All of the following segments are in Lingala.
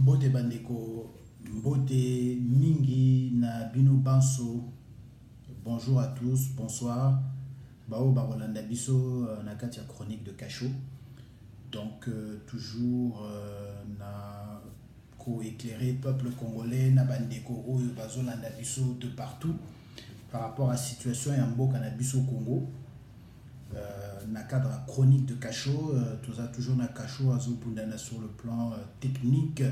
Mbote bandeko, mbote mingi na bino banso. Bonjour à tous, bonsoir. Bao Barolanda Biso na katia chronique de Cachot. Donc toujours na ko éclairer peuple congolais na bandeko oyo bazolanda biso de partout par rapport à la situation ya mboka na biso Congo. Na cadre chronique de Cachot, tout ça toujours na Cachot azo pundana sur le plan technique.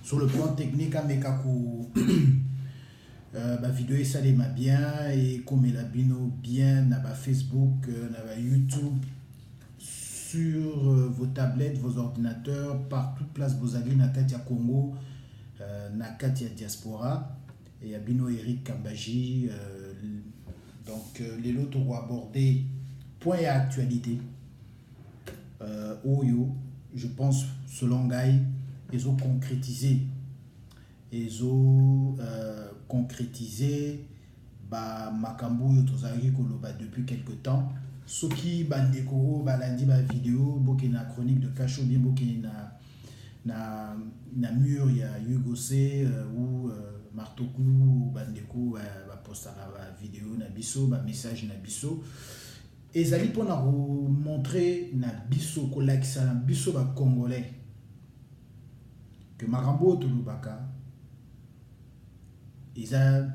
Sur le plan technique, amekako ba vidéo ça les m'a bien et comme la bino bien na ba Facebook, na ba YouTube, sur vos tablettes, vos ordinateurs, partout place Bozali na Katia Congo, na Katia Diaspora et Abino Eric Kambaji. Donc les lots ont abordé point et actualité. Oyo, je pense selon Gaï, ils ont concrétisé. Ils ont concrétisé makambo yo tozali koloba depuis quelque temps. Soki bandeko balandi ba vidéo boki na chronique de Cachot bien boki na mur ya Hugo C ou Martoku bandeko ba posta ba vidéo na biso ba message na biso. Ezali pona montrer na biso ko lakisa na biso ba congolais que makambo tolobaka isa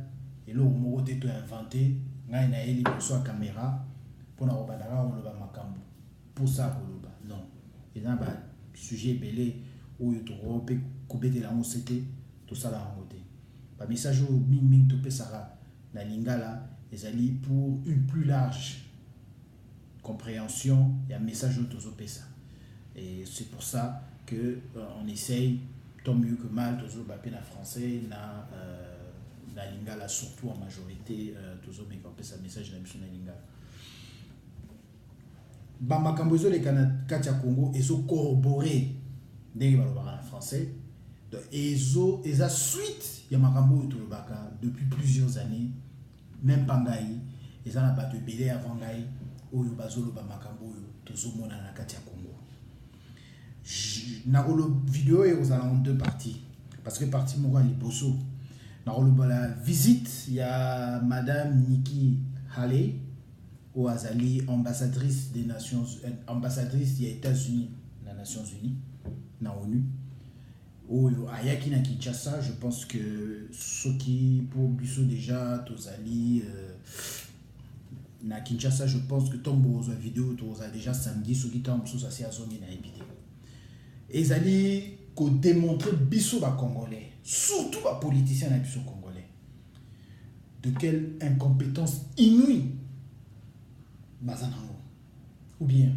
elo moko te to inventé ngai na eli biso a caméra pona obandaka oloba makambo pour ça koloba non eza ba sujet belé oyo to rope kobetela ngo c'était tout ça la ngote ba message au ming to pesara na lingala ezali pour une plus large compréhension et un message autosopesa. Et c'est pour ça que on essaye tant mieux que mal toujours baper na français na lingala surtout en majorité toujours mais quand ça message na biso na lingala. Ba makambo zo le Katia Congo ezo corroborer ndenge balobaka en français. Donc ezo eza suite ya makambo to lobaka depuis plusieurs années même pangai eza na bato belé avant ngai oyo bazolo ba makambo oyo tozomona na Katia Congo. Na rolo vidéo et aux en deux parties parce que partie moko liboso na rolo la visite il y a madame Nikki Haley au Azali ambassadrice des Nations ambassadrice des États-Unis la Nations Unies na ONU oyo ayaki na Kinshasa. Je pense que ceux qui pour biso déjà tozali na Kinshasa, je pense que tombo aux vidéo toza déjà samedi ceux qui tombe sous ça c'est azongi na ébité et zali ko démontrer biso ba congolais surtout ba politiciens na biso congolais de quelle incompétence inouïe bazanango ou bien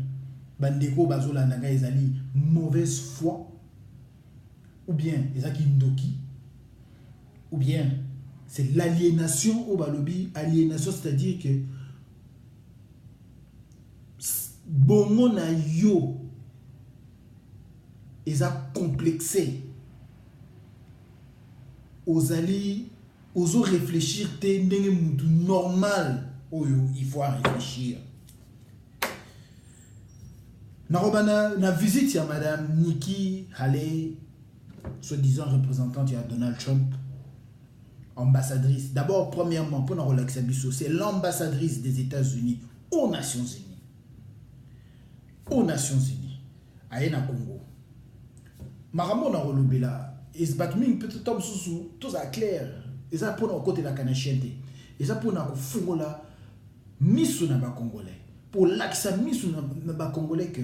bandeko bazola nanga ezali mauvaise foi ou bien ezaki ndoki ou bien c'est l'aliénation au balobi aliénation c'est-à-dire que bongo na yo eza complexé ozali ozo réfléchir te ndenge mutu normal oyo il faut réfléchir na visite ya madame Nikki Haley soi-disant représentante de Donald Trump ambassadrice d'abord premièrement pour na relaxer biso c'est l'ambassadrice des États-Unis aux Nations Unies aena Congo makambo na rolobela esbatming peut-être tom susu tout ça clair eza pona côté la kanachente eza pona ko fungola miso na ba congolais pour l'accès miso na ba congolais que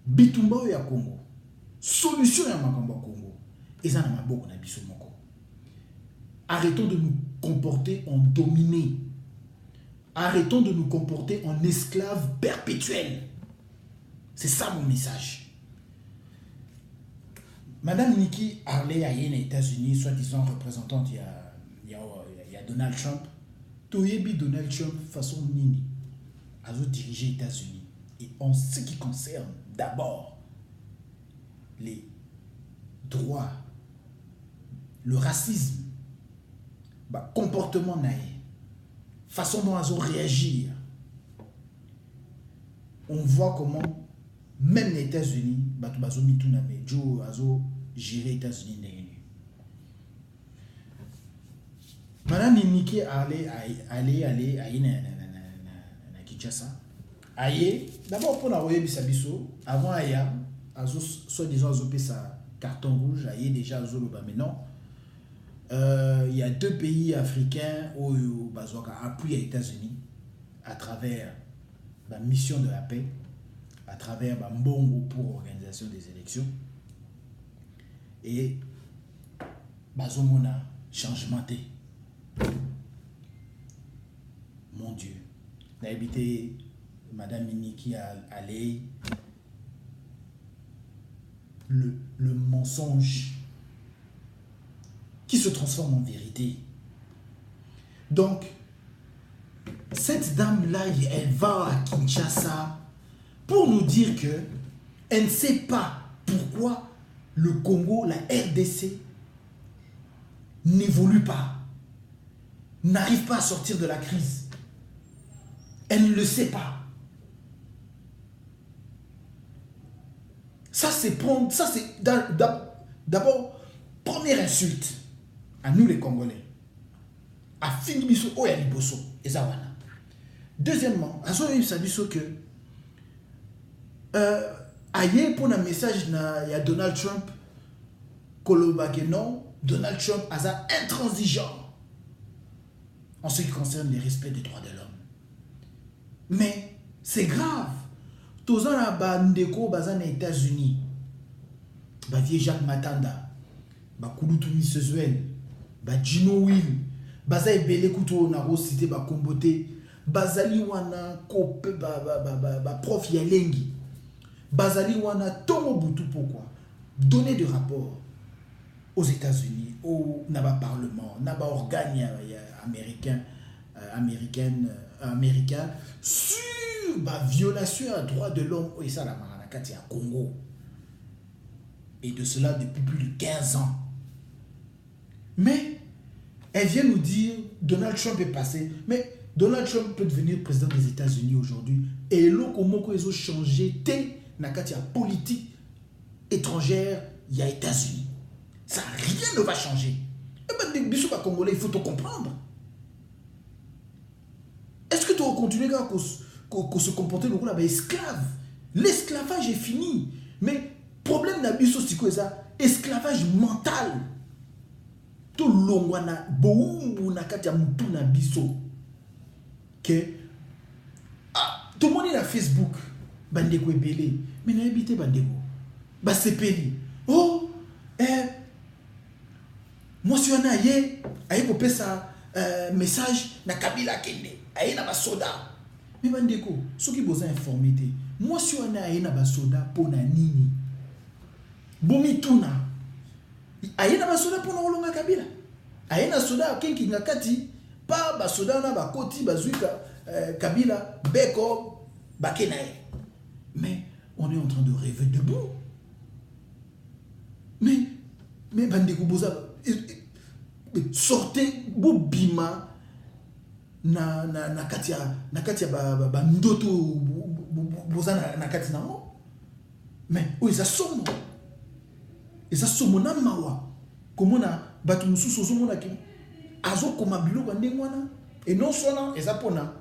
bitumba ya Congo solution ya makambo ya Congo eza na maboko na biso moko. Arrêtons de nous comporter en dominés, arrêtons de nous comporter en esclaves perpétuels. C'est ça mon message. Madame Nikki Haley a aux États-Unis, soi-disant représentante, il y a Donald Trump. Toyebi Donald Trump façon nini a dirigé les États-Unis. Et en ce qui concerne d'abord les droits, le racisme, comportement naïf, façon dont ils ont réagir, on voit comment même les États-Unis, gérer les États-Unis. Madame Niki allait à Kinshasa. Aïe, d'abord pour envoyer Bisabiso, avant Aya, soi-disant sa carton rouge, Aïe déjà à Zoloba. Mais non, il y a 2 pays africains où Bazoka appuie les États-Unis à travers la mission de la paix, à travers Mbongo pour l'organisation des élections. Et Bazomona changement. Mon Dieu, n'a habité Madame Miniki allait le mensonge qui se transforme en vérité. Donc, cette dame-là, elle va à Kinshasa pour nous dire que elle ne sait pas pourquoi le Congo, la RDC, n'évolue pas, n'arrive pas à sortir de la crise. Elle ne le sait pas. Ça c'est d'abord première insulte à nous les Congolais. À Finibiso Oyaliboso et Zawana. Deuxièmement, à ce ça dit que ailleurs pour un message il y a Donald Trump que non, Donald Trump a intransigeant en ce qui concerne le respect des droits de l'homme. Mais c'est grave. Tous les Ndeko aux États-Unis, Vieux Jacques Matanda, Kouloutou Missezuel, Gino Will, Baza Ebele Koutou Naro Cité Kombote, Bazali Wana Kope, Prof Yalengi, Bazali Wana Tomo Boutou. Pourquoi? Donner des rapports aux États-Unis, au Parlement, Naba organe américain sur la violation des droits de l'homme au Congo. Et de cela depuis plus de 15 ans. Mais elle vient nous dire Donald Trump est passé. Mais Donald Trump peut devenir président des États-Unis aujourd'hui. Et là, comment ils ont changé la politique étrangère, il y a États-Unis. Ça, rien ne va changer. Et bien, des bisous congolais, il faut te comprendre. Est-ce que tu vas continuer à se comporter comme esclave? L'esclavage est fini. Mais problème n'a biso c'est quoi ça? Esclavage mental. Tout longwana boumbu na katia mutu na biso. Que tout le monde est à Facebook. Bandeko ebele. Mais n'a habité bandeko. Ba sepeli. Oh, moi si on a aye popé ça message na Kabila Kende. Aye na ba soda. Mais bandeko, ceux qui besoin informé. Moi si on a aye na ba soda pour na nini. Bomi tuna. Aye na ba soda pour na olonga Kabila. Aye na soda kenki ngakati pa ba soda na ba koti bazuika Kabila beko bakenae. Mais on est en train de rêver debout. Mais bandeko boza sortez bobima na katia ba ndoto boza na kati na mo. Mais o isa somo na mawa komona batu mususu ozomona ki azokoma biloko ndenge wana et non sona eza pona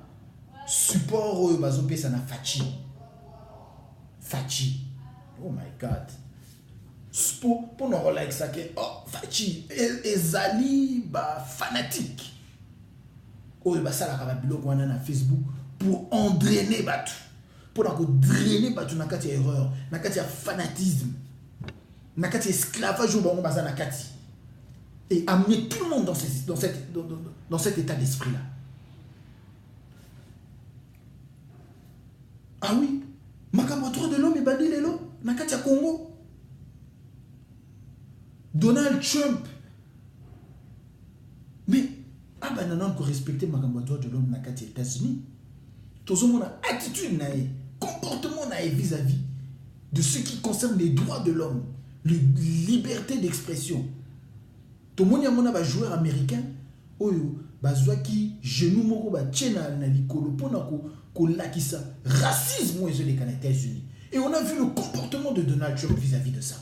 support oyo bazopesa na Fachi. Oh my God. Pour nous relaxer ça que oh Fachi ezali ba fanatique. Oyo basala ka biloko wana na Facebook pour entraîner batu. Pour drainer batu na kati ya erreur, na kati ya fanatisme. Na kati esclavage au bango baza na kati. Et amener tout le monde dans cet état d'esprit là. Ah oui, makambo droit de l'homme et bandi lelo na kati ya Congo. Donald Trump. Mais non qu'on respecte makambo droit de l'homme na kati ya États-Unis. Tous mon attitude na comportement na vis-à-vis de ce qui concerne les droits de l'homme, la liberté d'expression. Tout le monde a un joueur américain, oyo bazwaki genou moko ba tchena na likolo pona ko lakisa racisme aux États-Unis. Et on a vu le comportement de Donald Trump vis-à-vis de ça.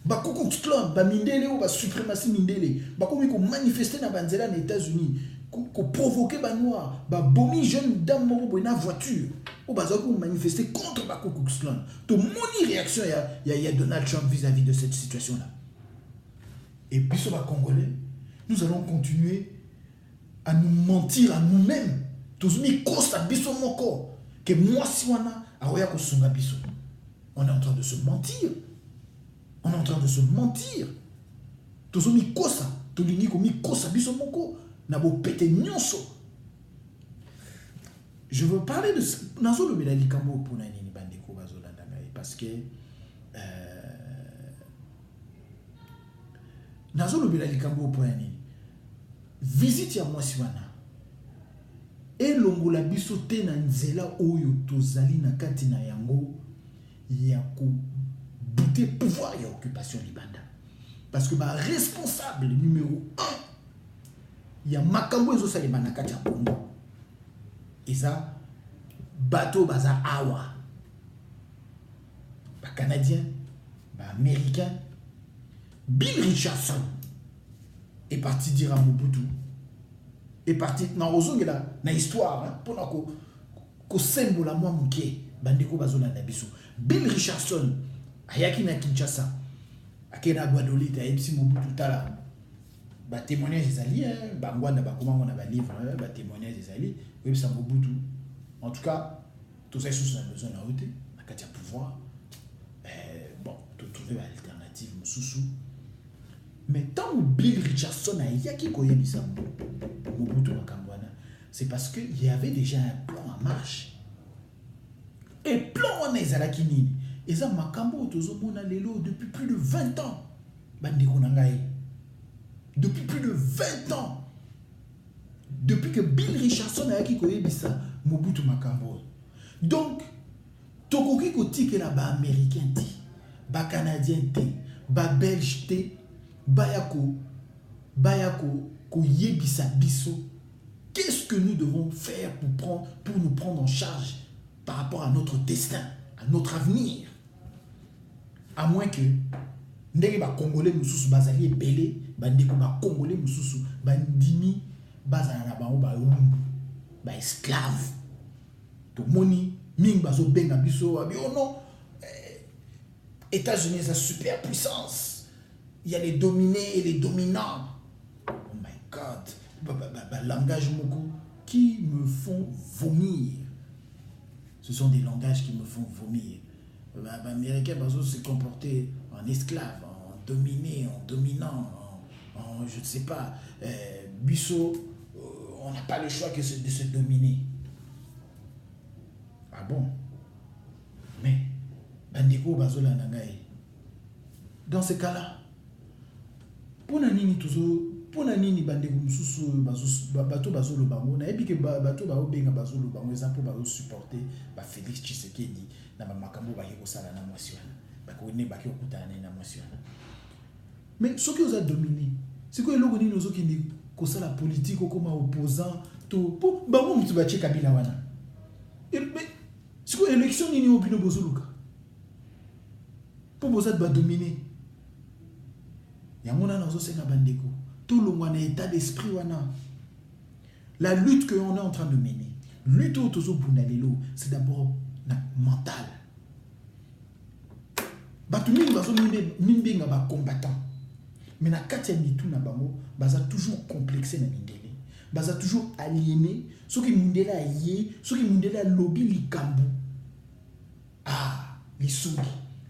Ba Ku Klux Klan, ba mindele ou ba suprématie mindele. Ba komi ko manifester na banzela na États-Unis, ko provoquer ba noir, ba bomi jeune dame moko na voiture. Ou ba ko manifester contre ba Ku Klux Klan. To moni réaction ya Donald Trump vis-à-vis de cette situation là. Et puis sur les Congolais, nous allons continuer à nous mentir à nous-mêmes. Tous mis cause à biso moko que moi si wana aoya ko sunga biso. On est en train de se mentir. On est en train de se mentir. Tous mis cause to lingi ko mi cause à biso moko na bo pété nyonso. Je veux parler de nazo lo bela likambo pour na nini bandeko bazolanda ngai parce que nazo lobela likambo po ya nini visite ya mwasi wana elongola biso te na nzela oyo tozali na kati na yango ya ko buter pouvoir ya occupation libanda parce que ba responsable numéro 1 ya makambo ezo salema na kati ya Congo eza bato baza awa ba canadien ba américain. Bill Richardson est parti dire à Mobutu, est parti dans la histoire, pour que symbole à moi mouké, bandeko bazola nabiso. Bill Richardson, ayaki na Kinshasa, akena Guadeloupe, ayepsi Mobutu tala, ba témoignage des alliés, ba ngwanda ba comment on a ba livre, ba témoignage des alliés, oui ça Mobutu. En tout cas, tout ça sous la besoin à ôter, à katia pouvoir. Bon, tu trouver une alternative sous. Mais tant que Bill Richardson a yaki koyebisa Mobutu Makambwana, c'est parce qu'il y avait déjà un plan en marche. Et plan on est zalaki nini. Et ça makambo tozomona lelo depuis plus de 20 ans. Bandeko nangai. Depuis plus de 20 ans. Depuis que Bill Richardson a yaki koyebisa Mobutu Makambo. Donc tokoki kotike la ba américain ti, ba canadien ti, ba belge ti. Bayako ko yebisa biso. Qu'est-ce que nous devons faire pour nous prendre en charge par rapport à notre destin, à notre avenir? À moins que ndenge ba congolais mususu bazali ebele, bandeko ba congolais mususu bandimi bazana na bango ba lumbu, ba esclave. To moni ming bazo benga biso abi oh non. États-Unis a super puissance. Il y a les dominés et les dominants. Oh my God. Langage moko qui me font vomir. Ce sont des langages qui me font vomir. Les Américains se comporter en esclaves, en dominés, en dominants, en je ne sais pas. Bissot, on n'a pas le choix que de se dominer. Ah bon? Mais, bandeko bazola nangai. Dans ce cas-là, pona nini bandeko mususu bato bazolo bango na ebi ke bato ba obenga bazolo bango eza po bazo supporter ba Félix Tshisekedi na ba makambo ba yeko sala na mwasi wana ba ko ne ba ki okutana na mwasi wana. Mais ce qui vous a dominé c'est que eloko nini ozo kindi ko sala politique comme opposant to po bango mutu ba cheka bila wana. Mais c'est que élection nini obino bozoluka po bozat ba dominer. Yamona nazo senga bandeko. Tout le monde état d'esprit wana. La lutte que on est en train de mener, lutte au tozo bundalelo, c'est d'abord mental. Batu mingi bazo minbenga ba combattant. Mais na katia mitu na bango, baza toujours complexé na mindele. Baza toujours aliéné, ceux qui mundela yé, ceux qui mundela lobby likambu. Ah, lisouki.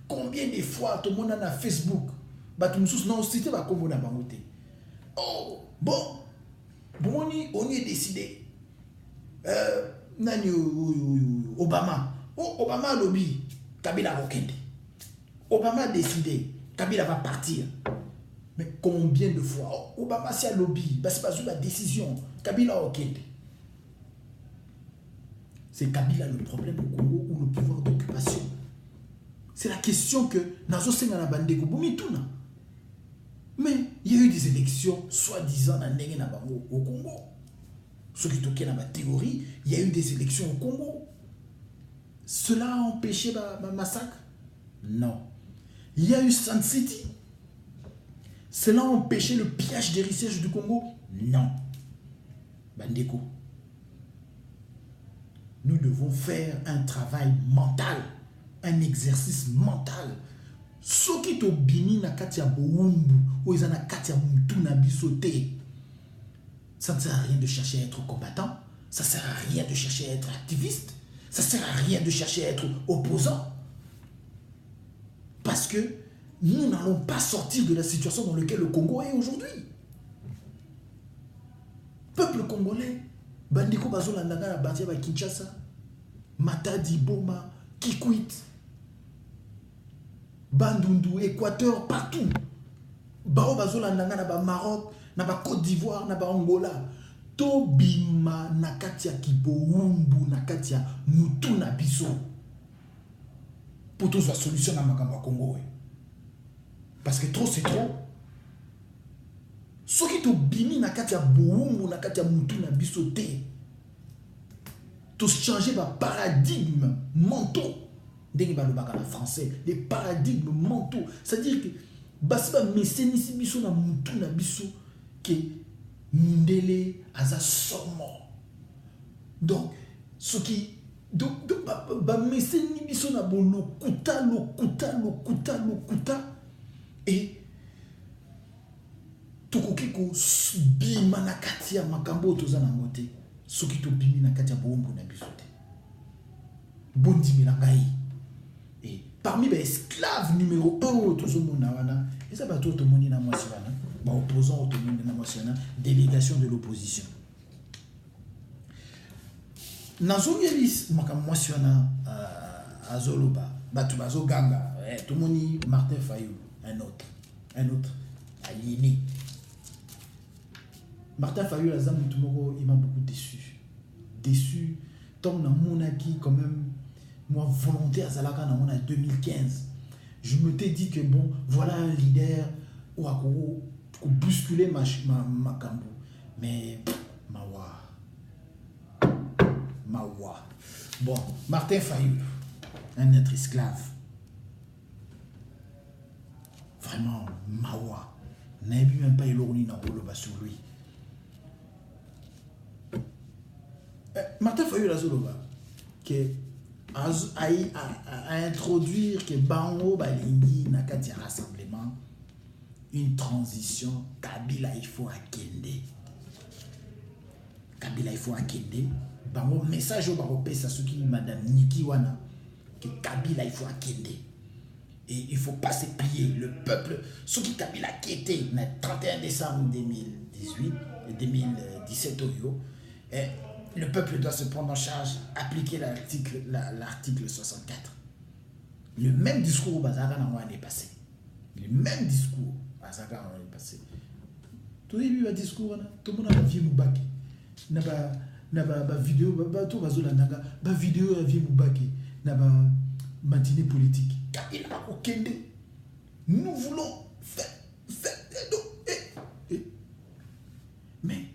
Combien de fois tout le monde na Facebook Batumsus non cité va comme on a bangoté. Oh bon, on y est décidé. Nani Obama. Oh Obama lobby, Kabila Rokende. Obama a décidé, Kabila va partir. Mais combien de fois oh, Obama c'est un lobby, c'est pas la décision. Kabila Rokende. C'est Kabila le problème au Congo ou le pouvoir d'occupation. C'est la question que Nazo Senga Bandeko Bumituna. Mais il y a eu des élections, soi-disant, au Congo. Ceux qui toquaient dans ma théorie, il y a eu des élections au Congo. Cela a empêché ma massacre? Non. Il y a eu Sun City. Cela a empêché le pillage des richesses du Congo? Non. Bandeko. Nous devons faire un travail mental, un exercice mental. Ce qui te bini na katia boumbu, ou ils na katia moutou na bisoté. Ça ne sert à rien de chercher à être combattant, ça ne sert à rien de chercher à être activiste, ça ne sert à rien de chercher à être opposant. Parce que nous n'allons pas sortir de la situation dans laquelle le Congo est aujourd'hui. Peuple congolais, Bandiko Bazolandanga na Batia ba Kinshasa, Matadi, Boma, Kikwit, Bandundu, Équateur, partout. Bao Bazolandanga na ba Maroc, na ba Côte d'Ivoire, na ba Angola. Tobima na katia kiboumbu na katia mutu na biso. Pour tous la solution na makambo Congo. Parce que trop c'est trop. Ce qui te bimi na katia boumbu na katia mutu na biso te. Tous changer ba paradigme mentaux. Ndenge ba lobaka na français, les paradigmes mentaux. C'est-à-dire que basiba mesenisi biso na mutu na biso que Mundele aza somo. Donc ce qui ba meseni biso na bon lokuta et tokoki ko bima na kati ya makambo toza na ngote. Ce qui to bimi na kati ya bombo na biso te. Bondi milangai. Et parmi les esclaves numéro 1 tozo mona wana, eza ba to moni na mwasi wana. Opposant autonome de la délégation de l'opposition. Nazoyelis makamwasiona azoloba batubazo ganga tout le monde Martin Fayulu un autre aliéné. Martin Fayulu azam tumoko il m'a beaucoup déçu tant na monaki quand même moi volonté azalaka na mona 2015. Je me t'ai dit que bon voilà un leader ou à bousculer ma cambo. Mais mawa. Bon, Martin Fayulu, un être esclave. Vraiment, mawa. N'a même pas élorni dans le sur lui. Martin Fayulu Azoloba, qui a introduire que Bango Balingi n'a qu'à dire rassemblement. Une transition, Kabila il faut akende. Kabila il faut akende. Bango message au baropé ça ce qui madame Niki wana que Kabila il faut akende. Et il faut pas se plier le peuple ce qui Kabila qui était le 31 décembre 2018 et 2017 et le peuple doit se prendre en charge, appliquer l'article 64. Le même discours au Bazara n'a passé. Le même discours Bazara n'a passé. Tout le monde a discours, tout le monde a vu Moubaki. Na ba vidéo tout bazolandanga ba vidéo a vu Moubaki. Na ba matinée politique. Il a aucun dé. Nous voulons faire mais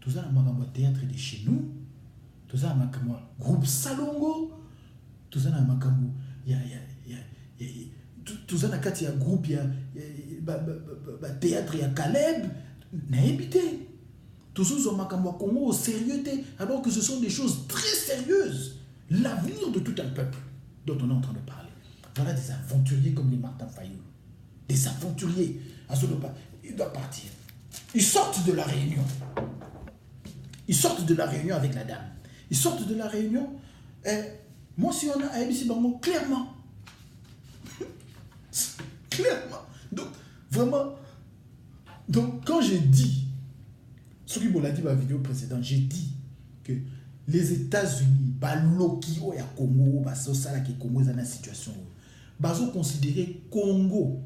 tout ça na makambo théâtre de chez nous. Tout ça na makambo groupe Salongo. Tout ça na makambo tout ça na kati ya groupe ya théâtre ya Caleb na évité. Tout ça sont makambo Congo au sérieux alors que ce sont des choses très sérieuses. L'avenir de tout un peuple dont on est en train de parler. Voilà des aventuriers comme les Martin Fayulu. Des aventuriers. Ils doivent partir. Ils sortent de la réunion. Ils sortent de la réunion avec la dame. Ils sortent de la réunion. Moi, si on a ABC Bango, clairement. Clairement. Donc, vraiment. Donc, quand j'ai dit, ce qui m'a dit dans la vidéo précédente, j'ai dit que les États-Unis, Baloki, Oya Congo, Basosala qui Congo est dans une situation où Baso considérer Congo,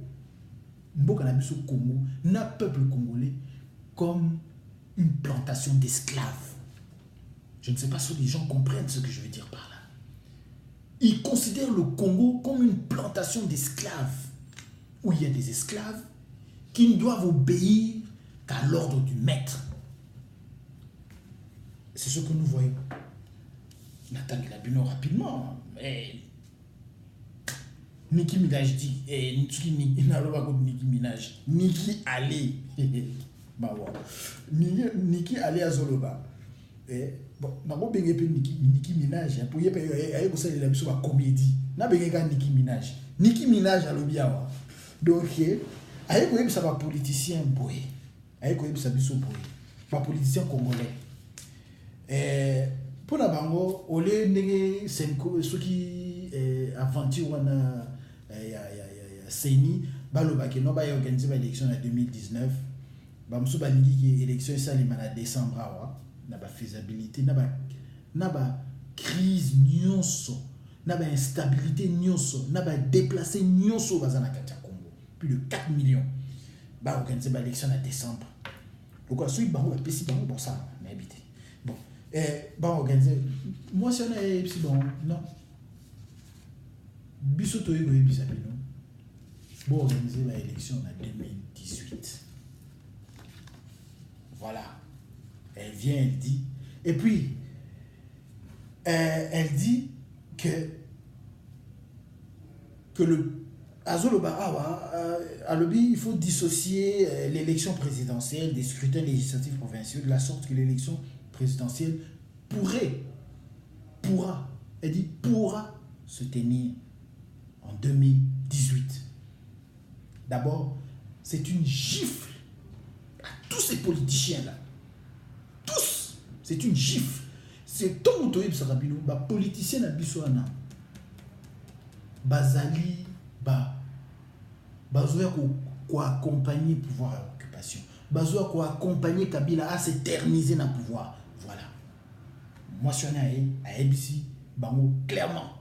Mbokanabiso Congo, n'a peuple congolais comme une plantation d'esclaves. Je ne sais pas si les gens comprennent ce que je veux dire par là. Ils considèrent le Congo comme une plantation d'esclaves, où il y a des esclaves qui ne doivent obéir qu'à l'ordre du maître. C'est ce que nous voyons. Nathan Labino rapidement, mais Nicki Minaj dit, Nicki Minaj, Nicki allait, bah ouais, Nicki allait à Zoloba. Bon, nako benge pe Nicki Minaj, pour y aller pour ça il a mis sur la comédie. Na benge ka Nicki Minaj à l'obiawa. Donc, aye ko ça va politicien boy, aye ko ça biso boy, pas politicien congolais. Pour la bango, olé ndenge senko ceux qui aventure wana Seni baloba ke no ba organiser l'élection en 2019 ba musu ba lingi ki élection ça les en décembre awa na ba faisabilité na ba crise nyonso na ba instabilité nyonso na ba déplacer nyonso bazana kati ya Congo plus de 4 millions ba organiser l'élection en décembre pourquoi celui bango ba pesi bango pour ça na habité bon ba organiser moi si on a si bon non biso to yego ebisabino bon organiser l'élection en 2018. Voilà. Elle vient, elle dit. Et puis, elle dit que le Azoloba il faut dissocier l'élection présidentielle des scrutins législatifs provinciaux de la sorte que l'élection présidentielle pourra se tenir en 2018. D'abord, c'est une gifle à tous ces politiciens-là. Tous, c'est une gifle. C'est tout le monde qui politicien na bisoana. Bazali, bazoya ko accompagner pouvoir à l'occupation. Bazoya ko accompagner Kabila à s'éterniser dans le pouvoir. Voilà. Moi, je suis à ABC, bango clairement,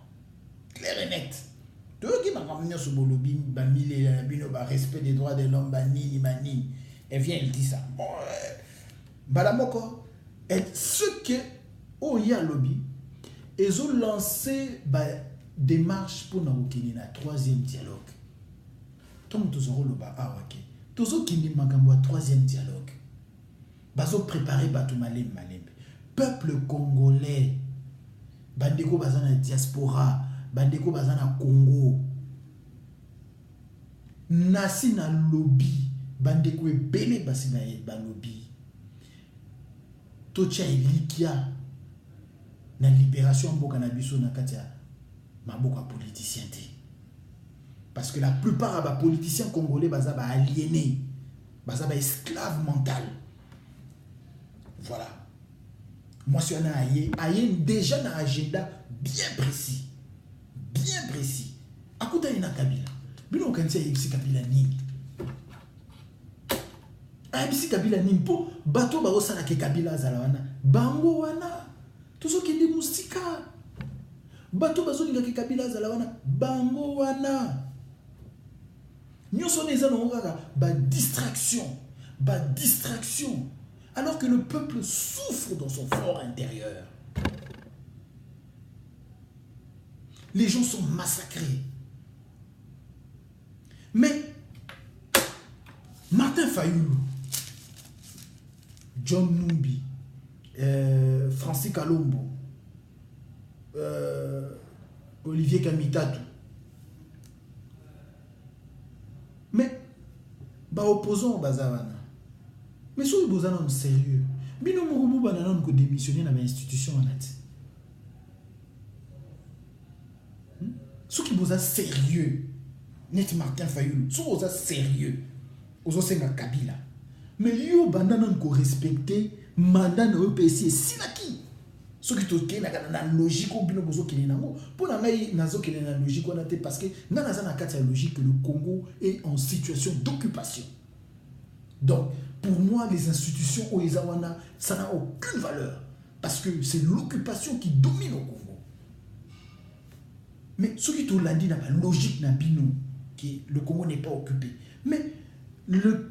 clair et net. Tout qui m'a ramené sur Bolobi, respect des droits de l'homme, Mani, elle vient, elle dit ça. Bon, Balamoko, ce que Oya Lobby, ils ont lancé des marches pour nous un troisième dialogue. Tant que nous avons le ok. Tous ceux qui nous manquent un troisième dialogue. Bazo préparé Batou Malem. Peuple congolais, Bandeko Bazana diaspora. Bandeko bazana Congo nasi na lobby bandeko ebele basi na ba lobby tocha elikia na libération mboka na biso na kati ya maboko politicien te parce que la plupart des politiciens congolais baza ba aliénés baza ba esclaves mental. Voilà, moi si on a aye déjà un agenda bien précis. Akuta ina Kabila. Bino kantia ibisi Kabila nini? Ibisi Kabila nini po bato ba osala ke Kabila zalawana. Bango wana. Tuzo kende musika. Bato bazolinga ke Kabila zalawana. Bango wana. Nyoso neza no kaka distraction. Alors que le peuple souffre dans son fort intérieur. Les gens sont massacrés. Mais Martin Fayulu, John Numbi, Francis Kalombo, Olivier Kamitatu. Mais, opposons au Bazawana. Mais si vous êtes sérieux, bino murubu bananon ko démissionner dans l'institution en net. Ceux qui vous êtes sérieux, net Martin Fayulu, ceux qui vous êtes sérieux, vous êtes Kabila. Mais yo bananon ko respecter mandat de EPC si la qui. Ceux qui toquent na logique ou bino bozo kene nango. Pour na ngai nazo kene na logique on a été parce que na na kati logique que le Congo est en situation d'occupation. Donc pour moi les institutions au Izawana ça n'a aucune valeur parce que c'est l'occupation qui domine au Congo. Mais ce qui te l'a dit dans la logique n'a bino que le Congo n'est pas occupé. Mais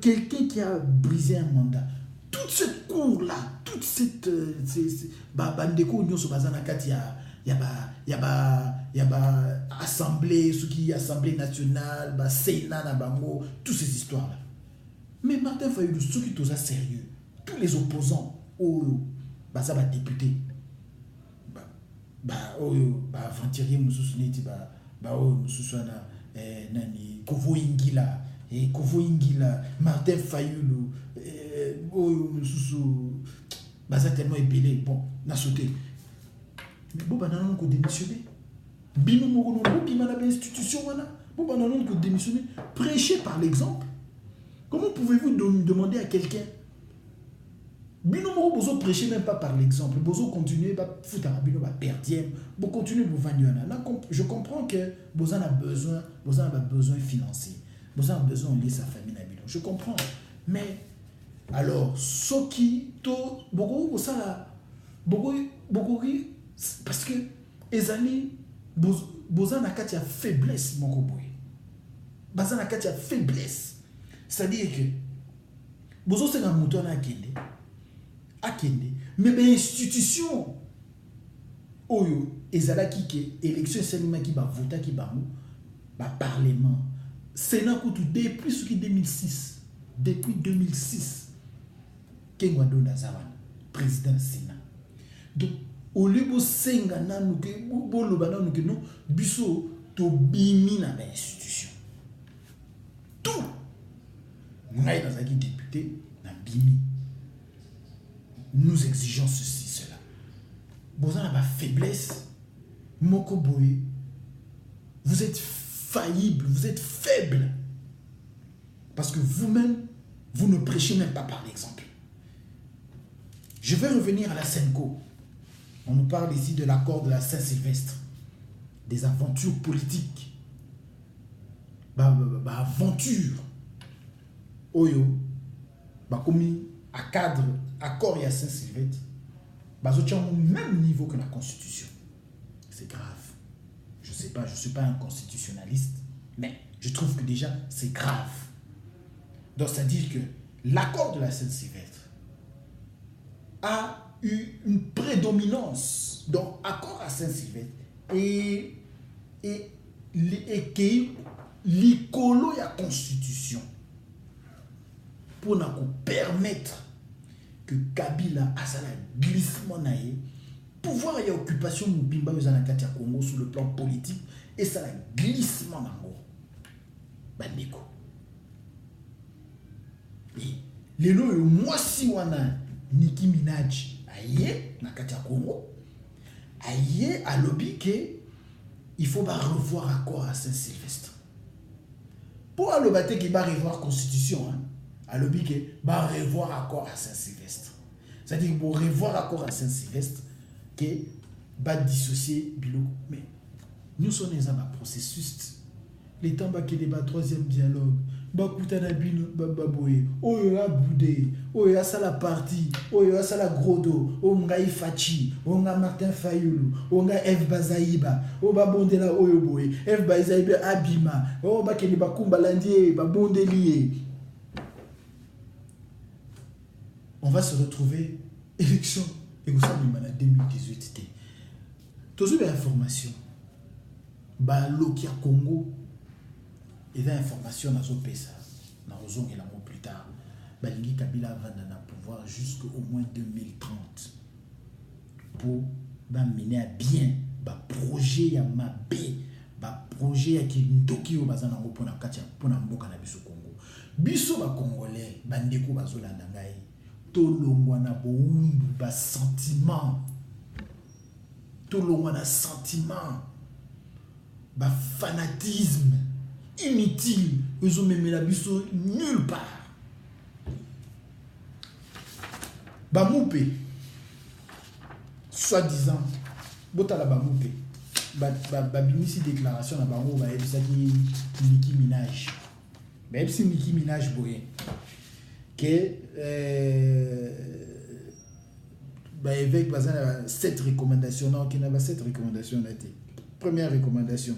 quelqu'un qui a brisé un mandat, toute cette cour là, toute cette bandeko union sur bazana kati y a assemblée, ce qui est assemblée nationale, Sénat na bango, toutes ces histoires là. Mais Martin Fayulu, ceux qui sont sérieux, tous les opposants, ça va député. Aventurier Moussous Neti, Kovo Ingila, Martin Fayulu, Baza tellement ébélé. Bon, n'a sauté. Mais bon, on a démissionné. Bino Morono, Bima la institution, bon, on a démissionné. Prêchez par l'exemple. Comment pouvez-vous demander à quelqu'un? Bino Moro, vous prêchez même pas par l'exemple. Vous continuez à foutre à Bino, perdième. Vous continuez à vous vendre. Je comprends que vous en avez besoin financier. Vous en avez besoin de lier sa famille à Bino. Je comprends. Mais, alors, ce qui, beaucoup, ça, beaucoup, parce que, les amis, vous en avez faiblesse, mon coboy. Vous en avez faiblesse. C'est-à-dire que, vous avez un mouton à Akende, mais l'institution, oyo, ezalaki que élection seulement qui va voter qui va parlement. Sénat depuis 2006, depuis 2006, Kengwado Nazawan, président Sénat. Donc, au lieu de senga nanu ke bolo bananu ke no biso to bimi na l'institution. Tout. Ngai nazaki député na bimi. Nous exigeons ceci, cela. Vous avez la faiblesse. Moko boye. Vous êtes faillible, vous êtes faible. Parce que vous-même, vous ne prêchez même pas par l'exemple. Je vais revenir à la Senko. On nous parle ici de l'accord de la Saint-Sylvestre. Des aventures politiques. Aventure. Oyo. Comme à cadre, accord et à Saint-Sylvestre. Au même niveau que la Constitution. C'est grave. Je ne sais pas, je ne suis pas un constitutionnaliste, mais je trouve que déjà, c'est grave. Donc, c'est-à-dire que l'accord de la Saint-Sylvestre a eu une prédominance dans l'accord à Saint-Sylvestre et qui l'icolo et la Constitution pour nous permettre que Kabila a ça glissement naïe pouvoir et occupation Mubimba Yozanakati à Congo sur le plan politique et ça glissement nango bandeko et les lois moi si wana Nicki Minaj aïe na kati ya Congo aïe à lobby que il faut revoir accord à Saint-Sylvestre pour le battre qui va revoir constitution à lobby que va revoir accord à Saint-Sylvestre, c'est-à-dire pour revoir accord à Saint-Sylvestre que va dissocier Biloko. Mais nous sommes dans un processus. Les temps qui débat troisième dialogue, bakutana bino baboye, oyo boudé, oyo ça la partie, oyo ça la grodo, onga Ifachi, onga Martin Fayulu, onga F Bazaïba, oba bondela oyo boye, F Bazaïba abima, oba kene bakumba landie, ba bondelier. On va se retrouver élection et vous savez en 2018 toujours des informations Lokia Congo et des informations dans ce pays dans raison et l'amour plus tard Balingi Kabila va dans le pouvoir jusqu'au moins 2030 pour mener à bien projet ya mabé projet ya kindoki au bazana pour na katia pour na mboka na biso Congo biso ba congolais bandeko bazolanda ngai tolongwa na boumbu ba sentiment tolongwa na sentiment ba fanatisme inutile ils ont même la biso nulle part ba moupé soi-disant botala ba moupé ba bimisi déclaration na bango ba ebisaki Nicki Minaj ba ebisi Nicki Minaj boye que avec 7 recommandations, non, qui n'a pas 7 recommandations. Première recommandation,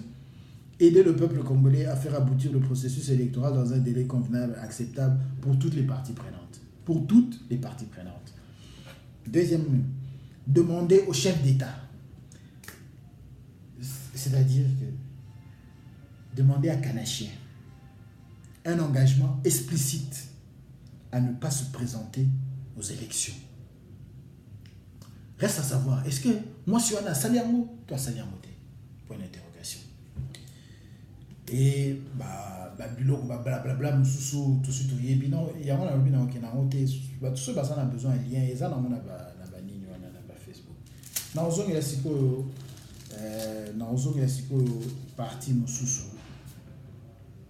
aider le peuple congolais à faire aboutir le processus électoral dans un délai convenable, acceptable pour toutes les parties prenantes. Pour toutes les parties prenantes. Deuxièmement, demander au chef d'État, c'est-à-dire que demander à Kanachien un engagement explicite à ne pas se présenter aux élections. Reste à savoir, est-ce que moi, si on a Saliamo, toi Saliamo, point d'interrogation. et biloko blablabla mususu tout suite yebi non il y a on a qui na hote ba tout ça ça a besoin de lien et ça na mona ba nini wana na ba Facebook na ozongi la siko parti mususu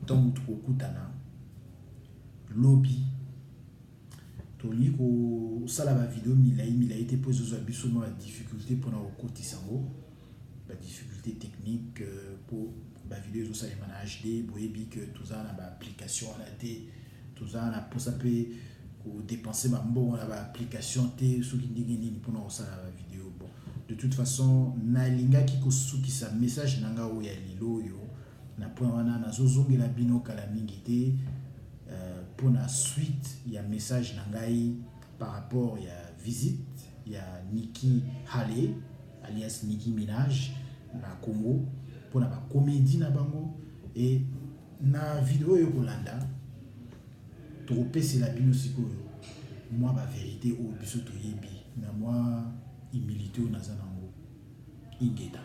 donc okutana lobby toni ko sala ba vidéo milai te pose zo biso no la difficulté pour na okotisa ngo la difficulté technique pour la vidéo ça les manage HD boyebi que tout ça na ba application na té tout ça na pour ça peut dépenser ba mbo na ba application té sous qui ndenge nini pour na ça la vidéo bon de toute façon na linga ki ko suki sa message nanga o ya lilo yo na point wana na zozongela bino kala mingi té pour la suite il y a message nangai par rapport il y a visite il y a Nikki Haley alias Nicki Minaj na Congo pour la comédie na bango et na vidéo yo kolanda tropé c'est la bino siko moi ba vérité au biso to yebi na moi humilité au nazanango ingeta